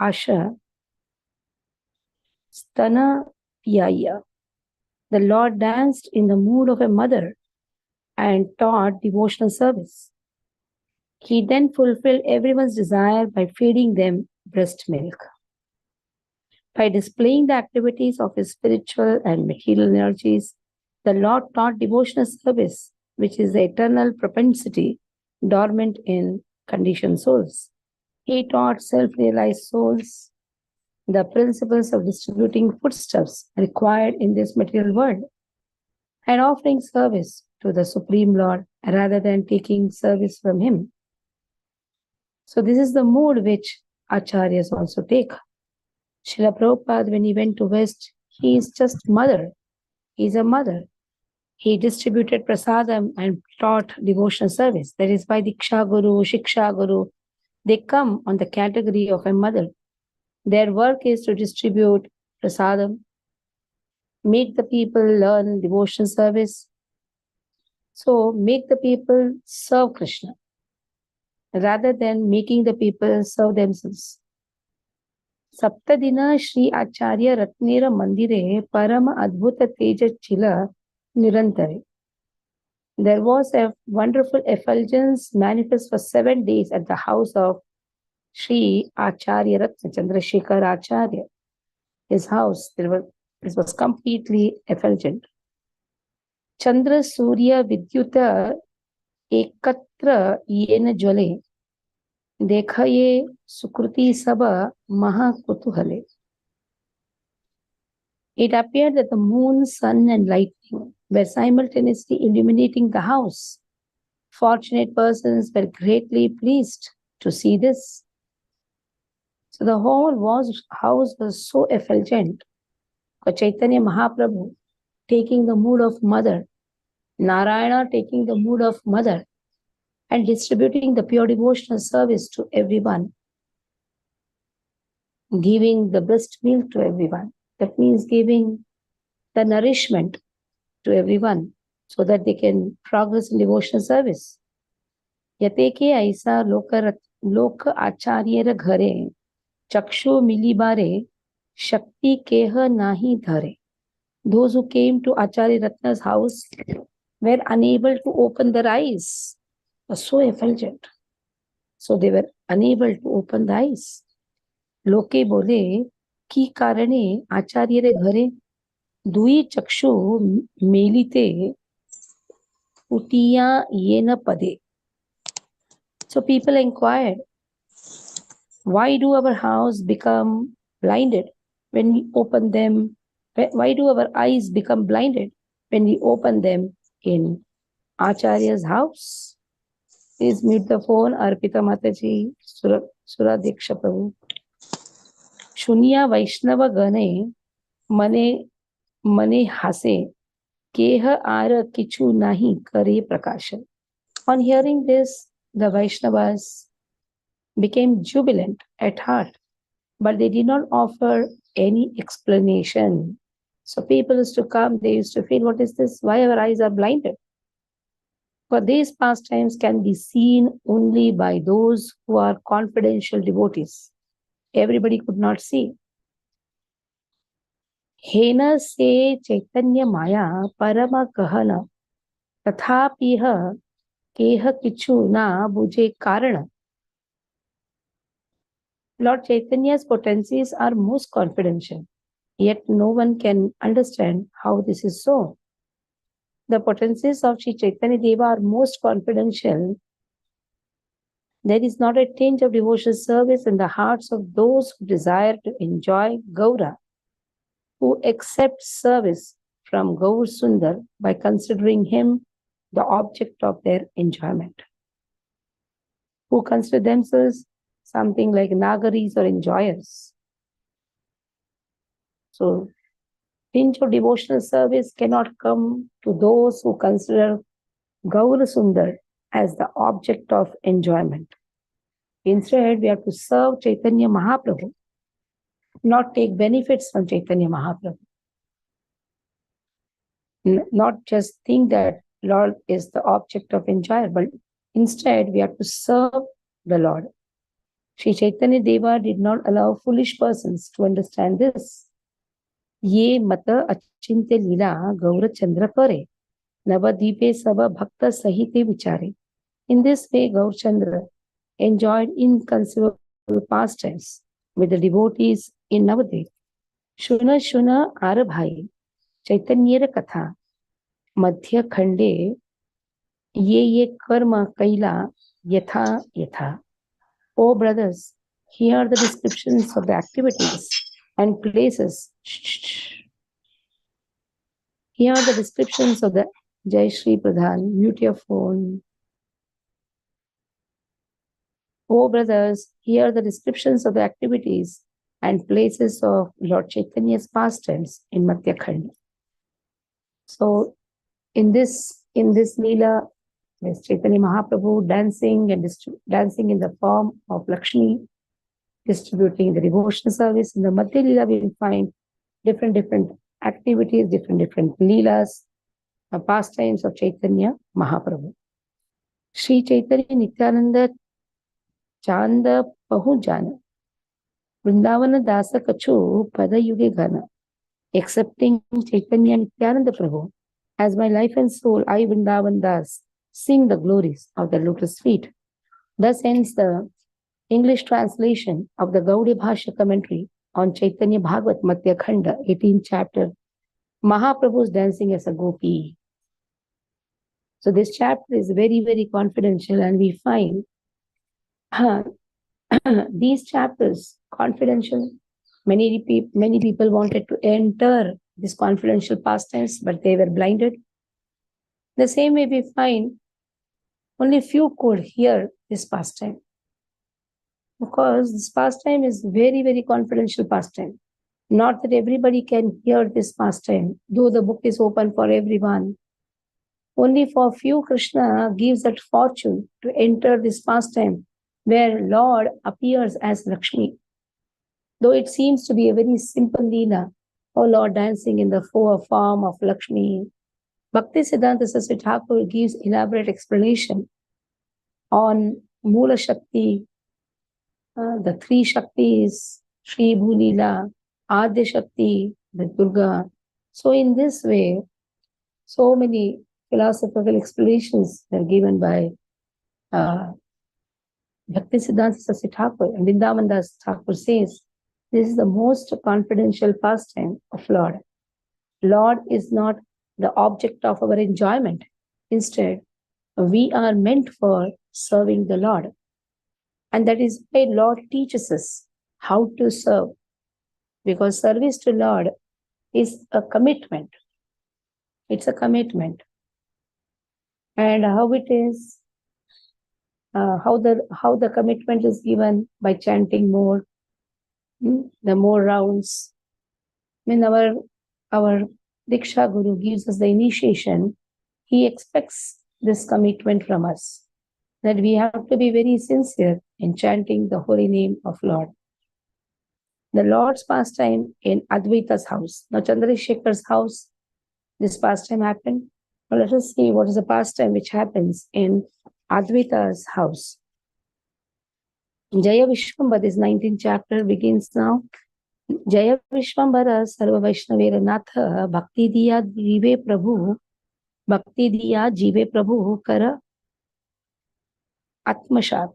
Asha Stana Yaya. The Lord danced in the mood of a mother and taught devotional service. He then fulfilled everyone's desire by feeding them breast milk. By displaying the activities of his spiritual and material energies, the Lord taught devotional service, which is the eternal propensity dormant in conditioned souls. He taught self-realized souls the principles of distributing foodstuffs required in this material world and offering service to the Supreme Lord rather than taking service from him. So this is the mood which Acharyas also take. Srila Prabhupada, when he went to West, he is just mother. He is a mother. He distributed prasadam and taught devotional service. That is why Diksha Guru, Shiksha Guru, they come on the category of a mother. Their work is to distribute prasadam, make the people learn devotional service. So make the people serve Krishna rather than making the people serve themselves. Saptadina Shri Acharya Ratnera Mandire Parama Adbhuta Teja Chila Nirantare. There was a wonderful effulgence manifest for 7 days at the house of Shri Acharya Ratna Chandrasekhar Acharya. His house, this was completely effulgent. Chandra Surya Vidyuta Ekatra Yena Jwale Dekhaye Sukruti Sabha Mahakutuhale. It appeared that the moon, sun, and lightning were simultaneously illuminating the house. Fortunate persons were greatly pleased to see this. So the whole house was so effulgent. For Chaitanya Mahaprabhu taking the mood of mother, Narayana taking the mood of mother, and distributing the pure devotional service to everyone, giving the breast milk to everyone. That means giving the nourishment to everyone so that they can progress in devotional service. Yate ke aisa lok acharyera ghare chakshu milibare shakti keha nahi dhare. Those who came to Acharya Ratna's house were unable to open their eyes. It was so effulgent. So they were unable to open the eyes. Loke bole ki karane Acharya ghare dui chakshu melite utiya yena pade. So people inquired, why do our house become blinded when we open them? Why do our eyes become blinded when we open them in Acharya's house? Please mute the phone, Arpita Mataji, Sura Diksha Prabhu. Shunya Vaishnava Gane Mane Hase Keha Ara Kichu Nahi Kare Prakashan. On hearing this, the Vaishnavas became jubilant at heart, but they did not offer any explanation. So people used to come, they used to feel, what is this? Why our eyes are blinded? For these pastimes can be seen only by those who are confidential devotees. Everybody could not see. Hena se Chaitanya Maya Parama Kahana Tathapiha Keha Kichu Na Buje Karana. Lord Chaitanya's potencies are most confidential, yet no one can understand how this is so. The potencies of Shri Chaitanya Deva are most confidential. There is not a tinge of devotional service in the hearts of those who desire to enjoy Gaura, who accept service from Gaur Sundar by considering him the object of their enjoyment, who consider themselves something like Nagaris or enjoyers. So, tinge of devotional service cannot come to those who consider Gaura Sundar as the object of enjoyment. Instead, we have to serve Chaitanya Mahaprabhu, not take benefits from Chaitanya Mahaprabhu. Not just think that Lord is the object of enjoyment, but instead we have to serve the Lord. Shri Chaitanya Deva did not allow foolish persons to understand this. Ye mata achinte lila gaura chandra kare, navadipe sava bhakta sahite vichare. In this way, Gaur Chandra enjoyed inconceivable pastimes with the devotees in Navadvip. Shuna Shuna Arabhai, Chaitanyera Katha, Madhya Khande, Ye Karma Kaila, Yatha Yatha. O brothers, here are the descriptions of the activities and places. Here are the descriptions of the Jai Shri Pradhan, mute your phone. O brothers, here are the descriptions of the activities and places of Lord Chaitanya's pastimes in Madhya Khand. So in this Leela, there's Chaitanya Mahaprabhu dancing and dancing in the form of Lakshmi, distributing the devotional service. In the Madhya Leela, we will find different activities, different Leelas, pastimes of Chaitanya Mahaprabhu. Shri Chaitanya Nityananda Chanda Pahujana Vrindavana Dasa Kachu Pada Yuge Gana. Accepting Chaitanya Nityananda Prabhu as my life and soul, I Vrindavan Das sing the glories of the lotus feet. Thus ends the English translation of the Gaudiya Bhashya commentary on Chaitanya Bhagavat Madhya Khanda, 18th chapter, Mahaprabhu's dancing as a gopi. So this chapter is very confidential, and we find these chapters confidential. Many people wanted to enter this confidential pastimes, but they were blinded. The same way we find only few could hear this pastime, because this pastime is very confidential pastime. Not that everybody can hear this pastime, though the book is open for everyone. Only for few Krishna gives that fortune to enter this pastime where Lord appears as Lakshmi. Though it seems to be a very simple Leela, O Lord dancing in the form of Lakshmi, Bhakti Siddhanta Saraswati Thakur gives elaborate explanation on Mula Shakti, the three Shaktis, Shri Bhulila, Adya Shakti, the Durga. So in this way, so many philosophical explanations are given by Bhakti Siddhanta Saraswati Thakur, and Vrindavan Das Thakur says, this is the most confidential pastime of Lord. Lord is not the object of our enjoyment. Instead, we are meant for serving the Lord. And that is why Lord teaches us how to serve. Because service to Lord is a commitment. It's a commitment. And how it is, how the commitment is given by chanting more, the more rounds. When our Diksha Guru gives us the initiation, he expects this commitment from us, that we have to be very sincere in chanting the holy name of Lord. The Lord's pastime in Advaita's house. Now Chandrasekhar's house, this pastime happened. Now let us see what is the pastime which happens in Advaita's house. Jaya Vishwambara, this 19th chapter begins now. Jaya Vishwambara Sarva Vaishnavera Natha Bhakti Diya Jive Prabhu Kara Atmashat.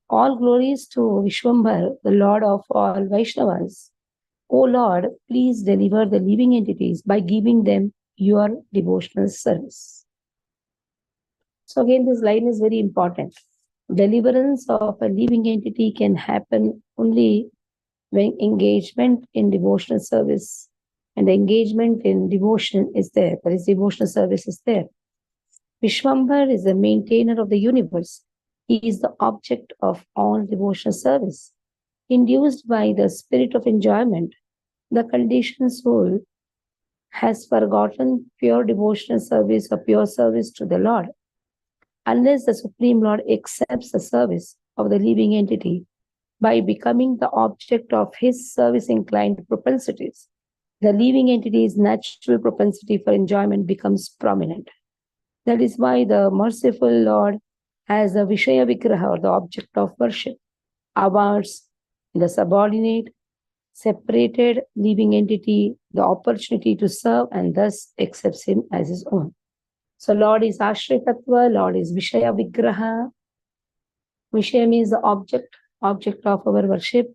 All glories to Vishwambar, the Lord of all Vaishnavas. O Lord, please deliver the living entities by giving them your devotional service. So again, this line is very important. Deliverance of a living entity can happen only when engagement in devotional service and the engagement in devotion is there. That is, devotional service is there. Vishwambar is the maintainer of the universe. He is the object of all devotional service. Induced by the spirit of enjoyment, the conditioned soul has forgotten pure devotional service or pure service to the Lord. Unless the Supreme Lord accepts the service of the living entity by becoming the object of his service-inclined propensities, the living entity's natural propensity for enjoyment becomes prominent. That is why the merciful Lord as the Vishaya Vigraha, or the object of worship, awards the subordinate, separated living entity the opportunity to serve and thus accepts him as his own. So Lord is Ashray Tattva, Lord is Vishaya Vigraha. Vishaya means the object of our worship.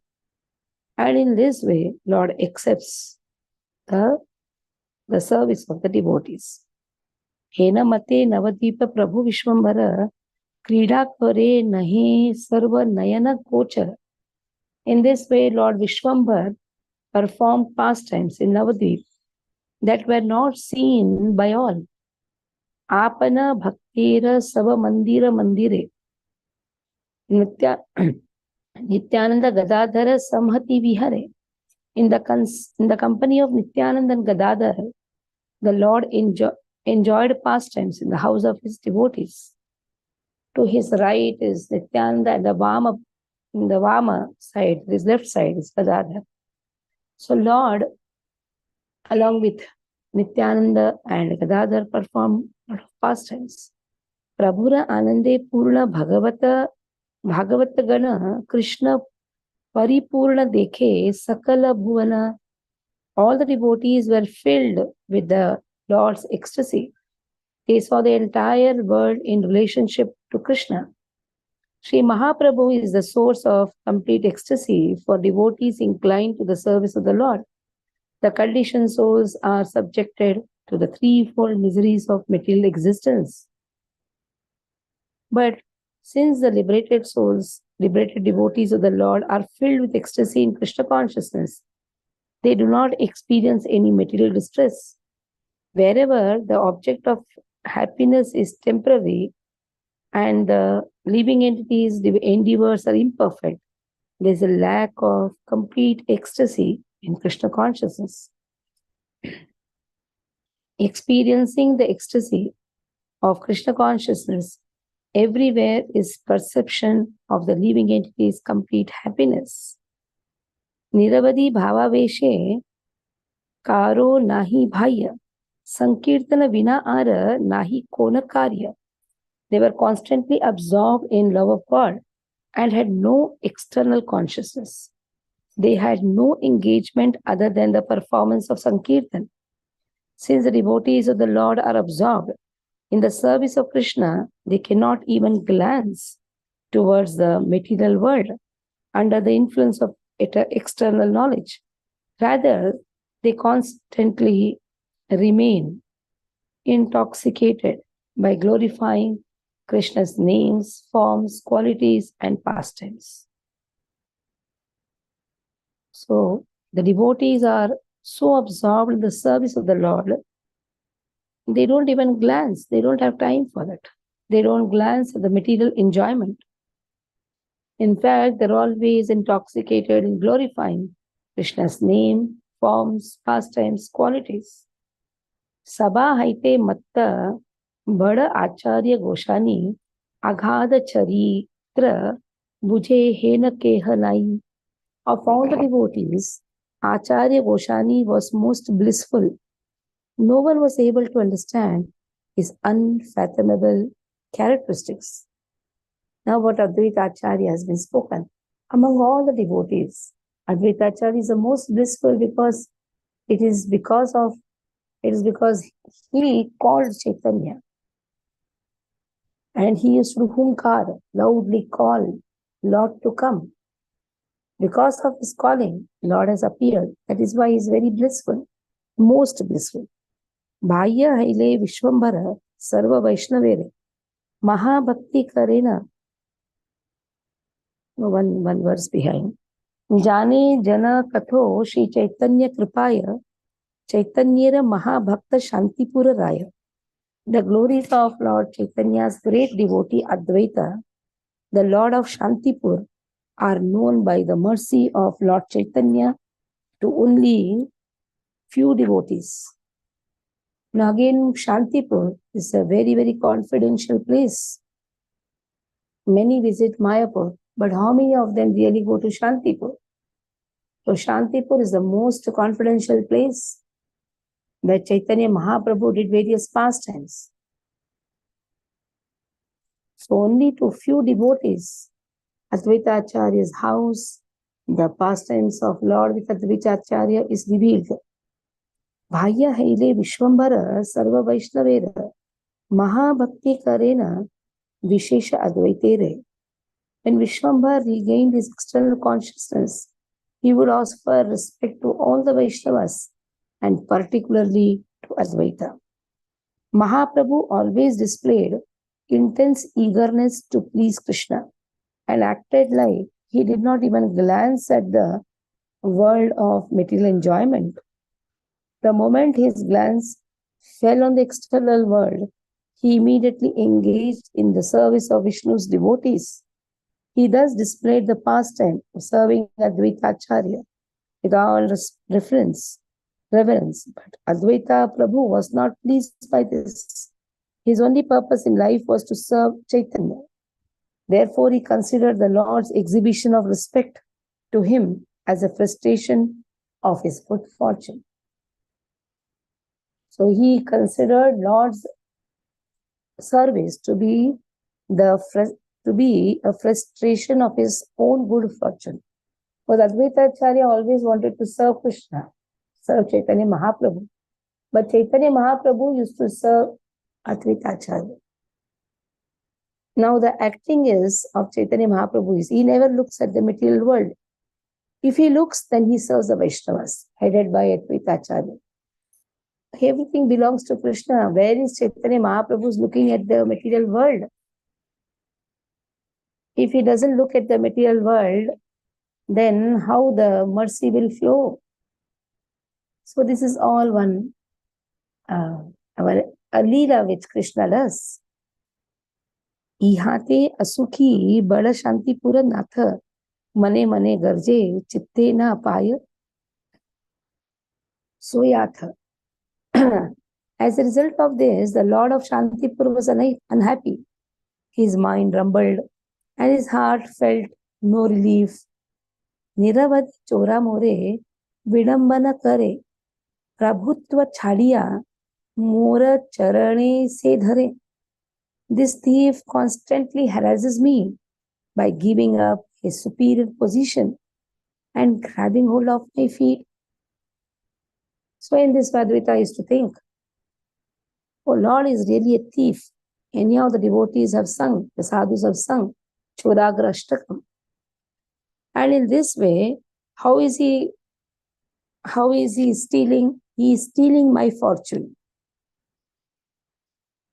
And in this way, Lord accepts the service of the devotees. Hena mate navadvipa prabhu vishwambara krida kare nahi sarva nayana kochar. In this way, Lord Vishwambar performed pastimes in Navadvip that were not seen by all. Apana bhaktira sava mandira mandire. Nityananda Gadadhara samhati vihare. In the company of Nityananda and Gadadhar, the Lord enjoyed pastimes in the house of his devotees. To his right is Nityananda, and in the Vama side, his left side is Gadadhar. So Lord, along with Nityananda and Gadadhar, performed a lot of pastimes. Prabhura Anande Purna Bhagavata Gana Krishna Paripurna Dekhe Sakala Bhuvana. All the devotees were filled with the Lord's ecstasy. They saw the entire world in relationship to Krishna. Sri Mahaprabhu is the source of complete ecstasy for devotees inclined to the service of the Lord. The conditioned souls are subjected to the threefold miseries of material existence. But since the liberated devotees of the Lord are filled with ecstasy in Krishna consciousness, they do not experience any material distress. Wherever the object of happiness is temporary and the living entities, the endeavors are imperfect, there is a lack of complete ecstasy in Krishna consciousness. Experiencing the ecstasy of Krishna consciousness everywhere is perception of the living entity's complete happiness. Niravadi bhavaveshe karo nahi bhaya sankirtana vina ara nahi kona karya. They were constantly absorbed in love of God and had no external consciousness. They had no engagement other than the performance of Sankirtan. Since the devotees of the Lord are absorbed in the service of Krishna, they cannot even glance towards the material world under the influence of external knowledge. Rather, they constantly remain intoxicated by glorifying Krishna's names, forms, qualities, and pastimes. So, the devotees are so absorbed in the service of the Lord, they don't even glance. They don't have time for that. They don't glance at the material enjoyment. In fact, they're always intoxicated in glorifying Krishna's name, forms, pastimes, qualities. Sabha haite matta bada acharya goshani aghada charitra bujhe hena kehanai. Of all the devotees, Acharya Goshani was most blissful. No one was able to understand his unfathomable characteristics. Now what Advaita Acharya has been spoken. Among all the devotees, Advaita Acharya is the most blissful because it is because he called Chaitanya. And he used to hunkar, loudly call Lord to come. Because of his calling, Lord has appeared. That is why he is very blissful, most blissful. Bhaya haile Vishwambara sarva Vaishnavere Mahabhakti karena. One verse behind. Jane jana katho Shri Chaitanya kripaya Chaitanyera Mahabhakta Shantipura Raya. The glories of Lord Chaitanya's great devotee Advaita, the Lord of Shantipur, are known by the mercy of Lord Chaitanya to only few devotees. Now again, Shantipur is a very, very confidential place. Many visit Mayapur, but how many of them really go to Shantipur? So Shantipur is the most confidential place where Chaitanya Mahaprabhu did various pastimes. So only to few devotees, Advaita Acharya's house, the pastimes of Lord with Advaita Acharya is revealed. Bhaya Haile Vishwambara Sarva Vaishnavera Mahabhakti Karena Vishesha Advaitere. When Vishwambara regained his external consciousness, he would offer respect to all the Vaishnavas and particularly to Advaita. Mahaprabhu always displayed intense eagerness to please Krishna and acted like he did not even glance at the world of material enjoyment. The moment his glance fell on the external world, he immediately engaged in the service of Vishnu's devotees. He thus displayed the pastime of serving Advaita Acharya with all reverence. But Advaita Prabhu was not pleased by this. His only purpose in life was to serve Chaitanya. Therefore, he considered the Lord's exhibition of respect to him as a frustration of his good fortune. So he considered Lord's service to be a frustration of his own good fortune. Because Advaita Acharya always wanted to serve Krishna, serve Chaitanya Mahaprabhu. But Chaitanya Mahaprabhu used to serve Advaita Acharya. Now the acting is of Chaitanya Mahaprabhu is he never looks at the material world. If he looks, then he serves the Vaishnavas, headed by Advaita Acharya. Everything belongs to Krishna. Where is Chaitanya Mahaprabhu looking at the material world? If he doesn't look at the material world, then how the mercy will flow? So this is all one a leela which Krishna does. Ihate asukhi bada shanti pura natha mane mane garje chitte na apaya soyatha. As a result of this, the Lord of Shantipur was unhappy. His mind rumbled and his heart felt no relief. Niravadi chora more vidambana kare prabhutva chhadiya mora charane se dhare. This thief constantly harasses me by giving up his superior position and grabbing hold of my feet. So in this Advaita used to think, oh Lord is really a thief. Any of the devotees have sung, the sadhus have sung, Chodagra Ashtakam. And in this way, how is he stealing? He is stealing my fortune.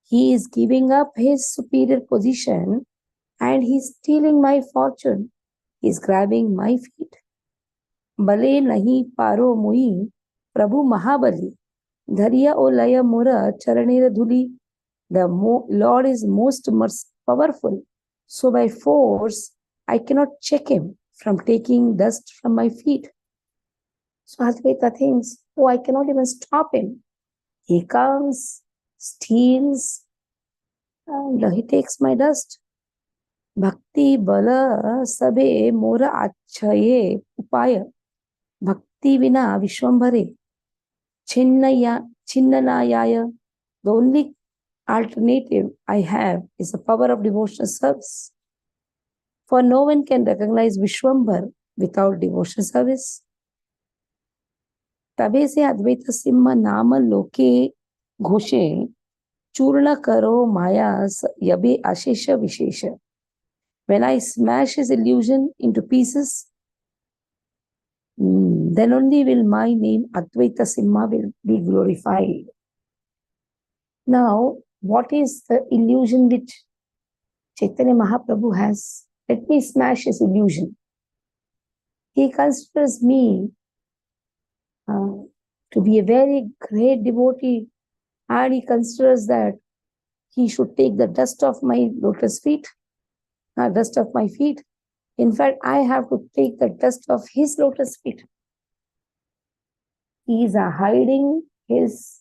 He is giving up his superior position and he is stealing my fortune. He is grabbing my feet. Bale nahi paro mui Prabhu Mahabali. Dhariya o laya mura charanera dhuli. The Lord is most powerful. So by force, I cannot check him from taking dust from my feet. So Advaita thinks, oh, I cannot even stop him. He comes, steals, and he takes my dust. Bhakti bala sabe mora achaye upaya. Bhakti vina vishwambhare. Chinnanayaya. The only alternative I have is the power of devotional service. For no one can recognize Vishwambar without devotional service. तबे से अद्वैत सिम्हा नाम लोके घोषे चूर्ण करो माया यबे अशेष विशेष. When I smash his illusion into pieces, then only will my name Advaita Simha will be glorified. Now, what is the illusion which Chaitanya Mahaprabhu has? Let me smash his illusion. He considers me to be a very great devotee, and he considers that he should take the dust of my lotus feet, dust of my feet. In fact, I have to take the dust of his lotus feet. He is hiding his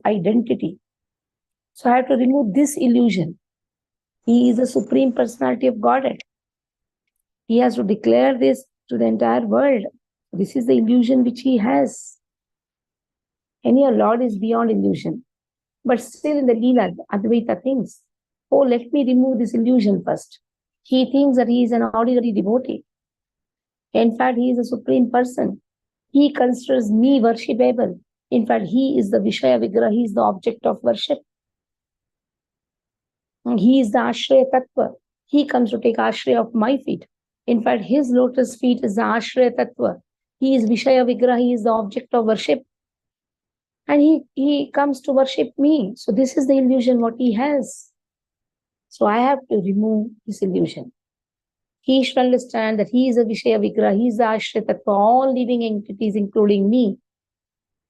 identity. So I have to remove this illusion. He is the Supreme Personality of Godhead. He has to declare this to the entire world. This is the illusion which he has. And your Lord is beyond illusion. But still in the Leela, Advaita thinks, oh, let me remove this illusion first. He thinks that he is an ordinary devotee. In fact, he is a supreme person. He considers me worshipable. In fact, he is the Vishaya Vigraha, he is the object of worship. He is the Ashraya Tattva. He comes to take Ashraya of my feet. In fact, his lotus feet is the Ashraya Tattva. He is Vishaya Vigraha, he is the object of worship. And he comes to worship me. So this is the illusion what he has. So I have to remove this illusion. He should understand that he is a Vishaya Vigraha, he is the Ashraya Tattva. All living entities, including me,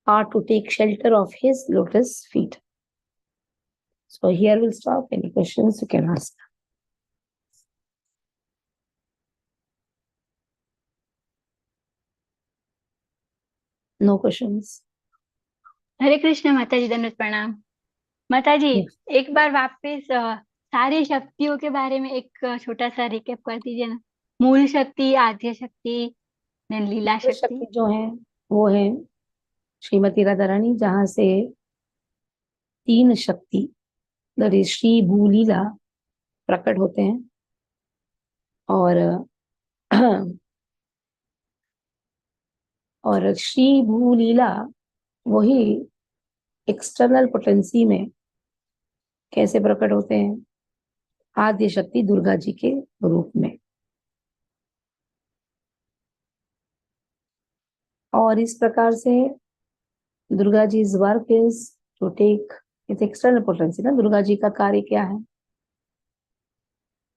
are to take shelter of his lotus feet. So here we'll stop. Any questions you can ask. No questions. हरे कृष्ण माता जी, दंडवत प्रणाम। माता जी, Yes. एक बार वापस सारी शक्तियों के बारे में एक छोटा सा रिकेप कर दीजिए ना। मूल शक्ति, आद्य शक्ति, लीला शक्ति शक्ति। जो है वो है श्रीमती राधा रानी, जहाँ से 3 शक्ति श्री भूलीला प्रकट होते हैं। और श्री भूलीला वही एक्सटर्नल पोटेंसी में कैसे प्रकट होते हैं? आद्य शक्ति दुर्गा जी के रूप में। और इस प्रकार से Durga ji is work is to take its external potency ना। दुर्गा जी का कार्य क्या है?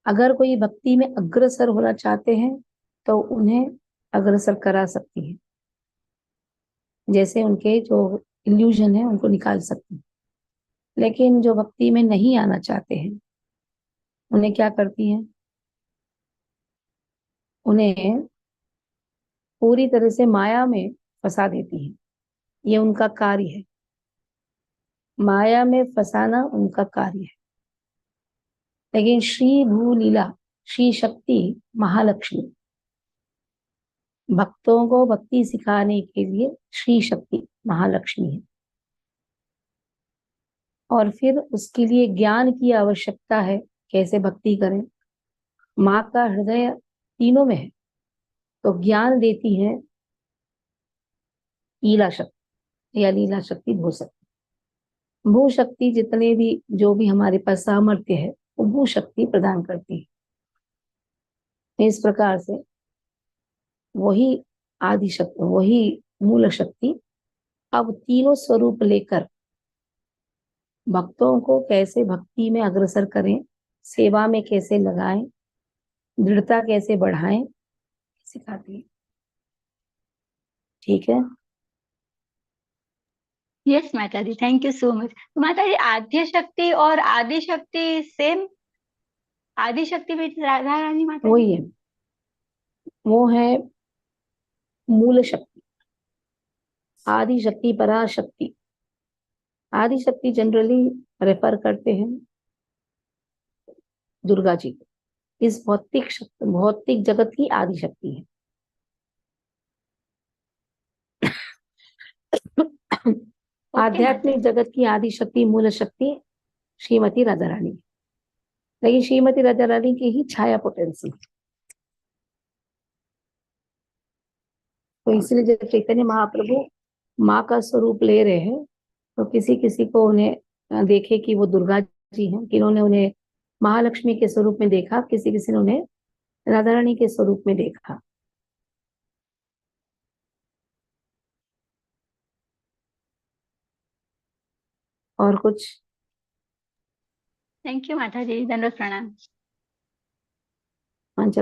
अगर कोई भक्ति में अग्रसर होना चाहते हैं तो उन्हें अग्रसर करा सकती है, जैसे उनके जो इल्यूजन है उनको निकाल सकती है। लेकिन जो भक्ति में नहीं आना चाहते हैं उन्हें क्या करती हैं? उन्हें पूरी तरह से माया में फंसा देती है। ये उनका कार्य है, माया में फंसाना उनका कार्य है। लेकिन श्री भूलीला, श्री शक्ति महालक्ष्मी, भक्तों को भक्ति सिखाने के लिए श्री शक्ति महालक्ष्मी है। और फिर उसके लिए ज्ञान की आवश्यकता है, कैसे भक्ति करें। माँ का हृदय तीनों में है, तो ज्ञान देती है लीला शक्ति या लीला शक्ति भू शक्ति। भू शक्ति जितने भी जो भी हमारे पास सामर्थ्य है वो भू शक्ति प्रदान करती है। इस प्रकार से वही आदि शक्ति, वही मूल शक्ति अब तीनों स्वरूप लेकर भक्तों को कैसे भक्ति में अग्रसर करें, सेवा में कैसे लगाएं, दृढ़ता कैसे बढ़ाएं, सिखाती है। ठीक है? यस माता जी, थैंक यू सो मच। तो माता जी, आद्य शक्ति और आदि शक्ति सेम? आदि शक्ति भी राधा रानी माता जी? वही है, वो है मूल शक्ति। आदि शक्ति, पराशक्ति। आदि शक्ति जनरली रेफर करते हैं दुर्गा जी को। इस भौतिक जगत की आदि शक्ति है। आध्यात्मिक जगत की आदि शक्ति, मूल शक्ति श्रीमती राधा रानी। लेकिन श्रीमती राधा रानी की ही छाया पोटेंसी। तो इसलिए जब चैतन्य महाप्रभु माँ का स्वरूप ले रहे हैं तो किसी किसी को उन्हें देखे कि वो दुर्गा जी हैं, किन्होंने उन्हें महालक्ष्मी के स्वरूप में देखा, किसी किसी ने उन्हें राधा रानी के स्वरूप में देखा। और कुछ? थैंक यू माता जी, दंडवत प्रणाम। मंच